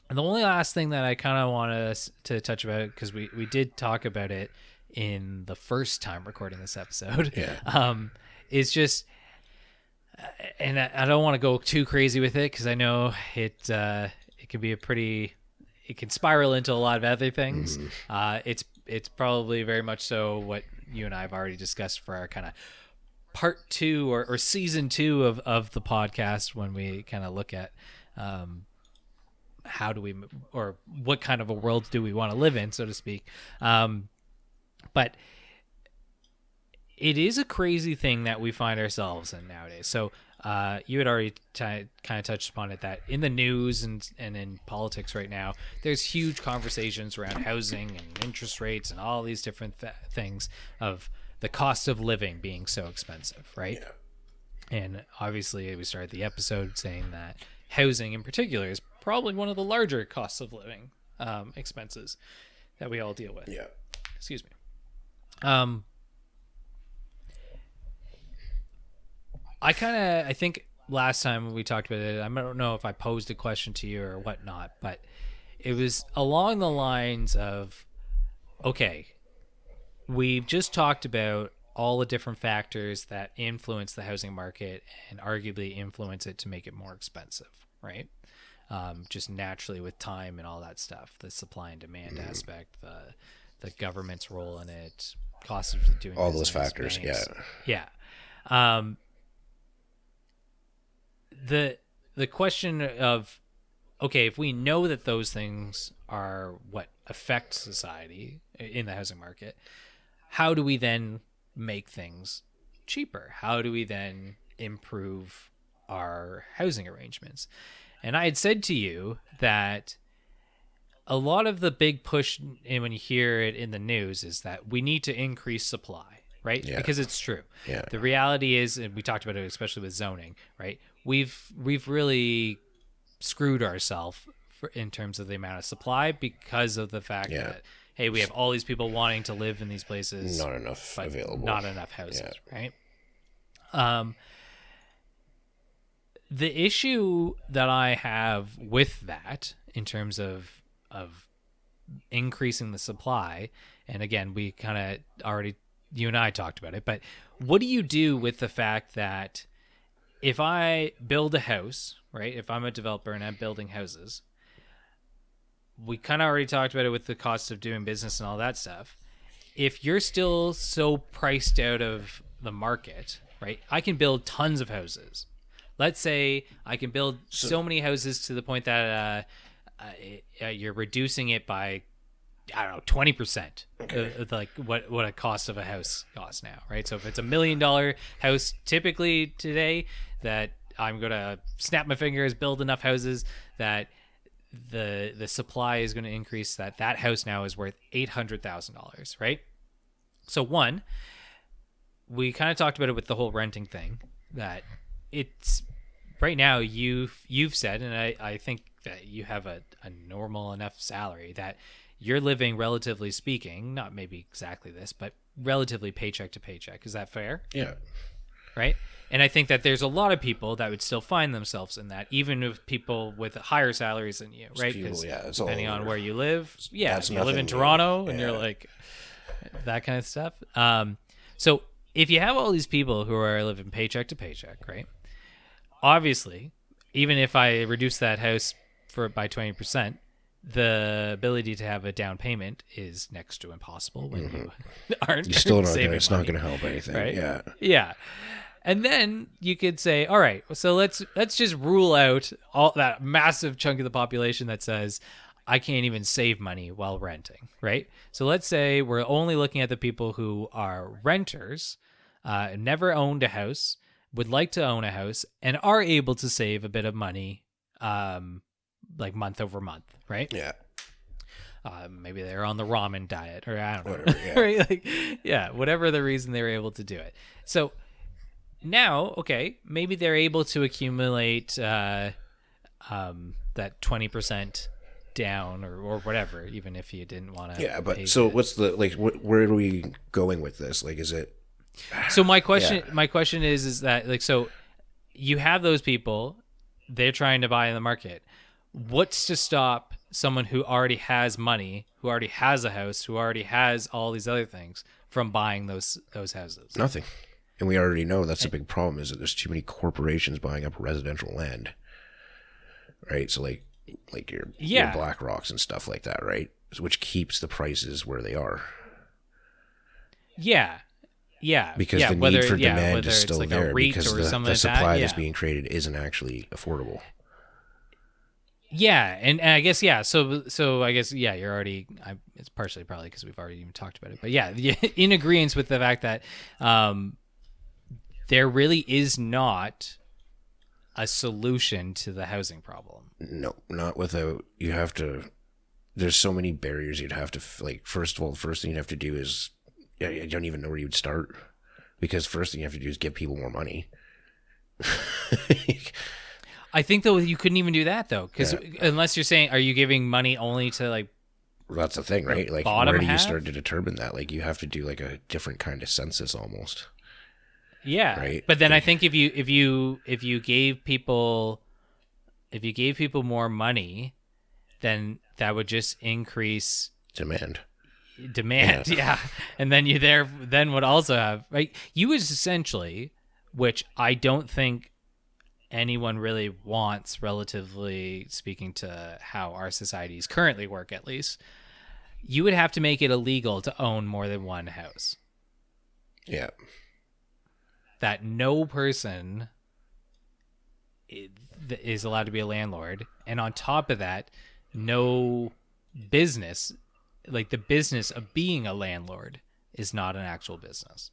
And the only last thing that I kind of want us to touch about, because we did talk about it in the first time recording this episode, Yeah. is just, and I don't want to go too crazy with it because I know it can be it can spiral into a lot of other things. It's probably very much so what you and I have already discussed for our kind of part 2 or season 2 of the podcast, when we kind of look at how do we, or what kind of a world do we want to live in, so to speak. But it is a crazy thing that we find ourselves in nowadays. So you had already kind of touched upon it, that in the news and in politics right now, there's huge conversations around housing and interest rates and all these different things of the cost of living being so expensive, right? Yeah. And obviously we started the episode saying that housing in particular is probably one of the larger costs of living expenses that we all deal with. Yeah. Excuse me. I think last time when we talked about it, I don't know if I posed a question to you or whatnot, but it was along the lines of, okay, we've just talked about all the different factors that influence the housing market and arguably influence it to make it more expensive, right? Just naturally with time and all that stuff, the supply and demand aspect, the government's role in it, cost of doing all those business, factors, banks. yeah. The question of, okay, if we know that those things are what affect society in the housing market, how do we then make things cheaper? How do we then improve our housing arrangements? And I had said to you that a lot of the big push, and when you hear it in the news, is that we need to increase supply, right? Yeah. Because it's true. Yeah. The reality is, and we talked about it especially with zoning, right? We've really screwed ourselves in terms of the amount of supply because of the fact that, hey, we have all these people wanting to live in these places, not enough but available, not enough houses, right? The issue that I have with that in terms of increasing the supply, and again, we kind of already, you and I talked about it, but what do you do with the fact that if I build a house, right, if I'm a developer and I'm building houses, we kind of already talked about it with the cost of doing business and all that stuff. If you're still so priced out of the market, right, I can build tons of houses. Let's say I can build so many houses to the point that you're reducing it by, I don't know, 20%. Okay. Like what a cost of a house costs now, right? So if it's $1 million house, typically today, that I'm gonna snap my fingers, build enough houses that the supply is going to increase, that house now is worth $800,000, right? So one, we kind of talked about it with the whole renting thing, that it's right now you've said, and I think that you have a normal enough salary that you're living, relatively speaking, not maybe exactly this, but relatively paycheck to paycheck. Is that fair? Yeah. Right? And I think that there's a lot of people that would still find themselves in that, even with people with higher salaries than you, right? Because depending on where you live, if you live in Toronto and you're like that kind of stuff. So if you have all these people who are living paycheck to paycheck, right? Obviously, even if I reduce that house by 20%, the ability to have a down payment is next to impossible when you aren't. You still not saving it's money, not going to help anything, right? Yeah. Yeah. And then you could say, all right, so let's just rule out all that massive chunk of the population that says I can't even save money while renting, right? So let's say we're only looking at the people who are renters, never owned a house, would like to own a house, and are able to save a bit of money, like month over month, right? Yeah. Maybe they're on the ramen diet, or I don't know, whatever, yeah. right? Whatever the reason they were able to do it. So now, okay, maybe they're able to accumulate that 20% down or whatever, even if you didn't want to. Yeah, but so what's the where are we going with this? Like, is it? So my question is that, so you have those people, they're trying to buy in the market. What's to stop someone who already has money, who already has a house, who already has all these other things from buying those houses? Nothing. And we already know that's the And, big problem, is that there's too many corporations buying up residential land, right? So like your yeah, Black Rocks and stuff like that, right? Which keeps the prices where they are. yeah, yeah, Because yeah. the need for demand Whether is it's still like a there, REIT because or something the like that. supply that's Yeah, being created isn't actually affordable. yeah, and I guess yeah. So I guess yeah. You're already. It's partially probably because we've already even talked about it, but yeah, in agreement with the fact that there really is not a solution to the housing problem. No, not without, you have to, there's so many barriers you'd have to, like, first of all, the first thing you'd have to do is, yeah, I don't even know where you'd start, because first thing you have to do is give people more money. I think though you couldn't even do that though, because Yeah. unless you're saying, are you giving money only to like Well, that's the thing, the right? Like, bottom where do you half? start to determine that? Like, you have to do like a different kind of census almost, Yeah, right? but then I Like, think if you gave people more money, then that would just increase demand. demand. Yeah. Yeah, and then you there then would also have right. You would essentially, which I don't think anyone really wants, relatively speaking to how our societies currently work, at least. You would have to make it illegal to own more than one house. Yeah. That no person is allowed to be a landlord, and on top of that, no business, like the business of being a landlord, is not an actual business.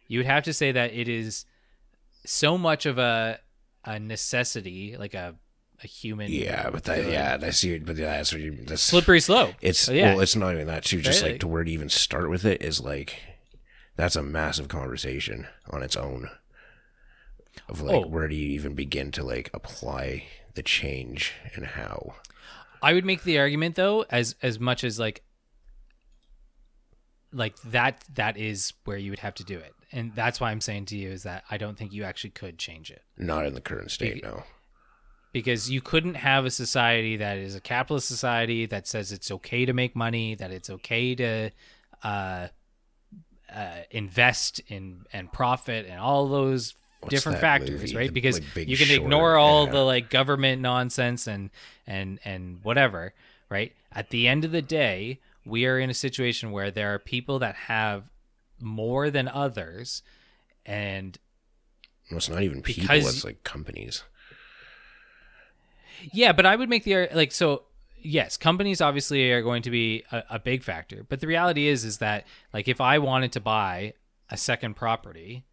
You would have to say that it is so much of a necessity, like a human Yeah, but that, good. yeah, I see. But yeah, that's what you. That's Slippery slope. It's, Oh, yeah. well, it's not even that too. Just Right? like to where to even start with it is like, that's a massive conversation on its own. Of like, Oh, where do you even begin to like apply the change and how? I would make the argument though, as much as like that is where you would have to do it, and that's why I'm saying to you is that I don't think you actually could change it. Not in the current state, Be- no. because you couldn't have a society that is a capitalist society that says it's okay to make money, that it's okay to uh, invest in and profit and all those What's different that factors, movie? right? Because Like Big you can Short. ignore all Yeah. the like government nonsense and whatever, right? At the end of the day, we are in a situation where there are people that have more than others, and Well, it's not even people. because It's like companies. yeah, but I would make the like so. Yes, companies obviously are going to be a big factor, but the reality is that like if I wanted to buy a second property,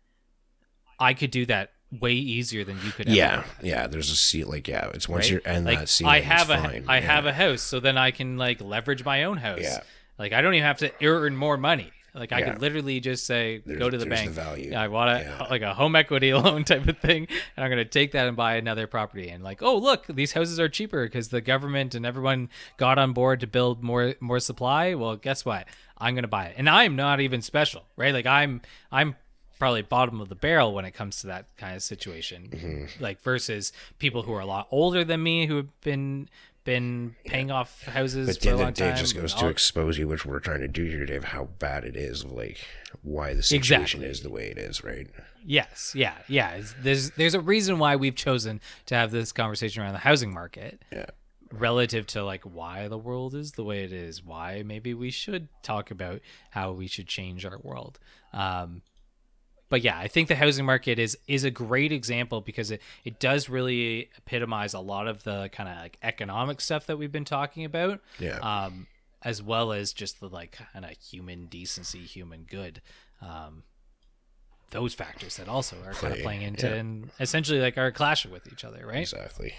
I could do that way easier than you could ever. Yeah, do that, yeah. There's a seat. Like, yeah, it's once right? you're in Like that ceiling, it's fine. I Yeah. have a house, so then I can like leverage my own house. Yeah. Like I don't even have to earn more money. Like I Yeah. could literally just say, go to the There's bank. the value. I want Yeah. like a home equity loan type of thing, and I'm going to take that and buy another property. And like, oh look, these houses are cheaper because the government and everyone got on board to build more supply. Well, guess what? I'm going to buy it, and I'm not even special, right? Like I'm probably bottom of the barrel when it comes to that kind of situation. Mm-hmm. Like versus people who are a lot older than me who have been paying off houses But at for the a end long of the day, time. it just goes and to all- expose you, which we're trying to do here, Dave, how bad it is, like why the situation Exactly. is the way it is, right? Yes, yeah, yeah. There's a reason why we've chosen to have this conversation around the housing market Yeah. relative to like why the world is the way it is, why maybe we should talk about how we should change our world. But yeah, I think the housing market is a great example because it does really epitomize a lot of the kind of like economic stuff that we've been talking about, Yeah. as well as just the like kind of human decency, human good. Those factors that also are kind of playing into yeah. and essentially like are clashing with each other, right? Exactly.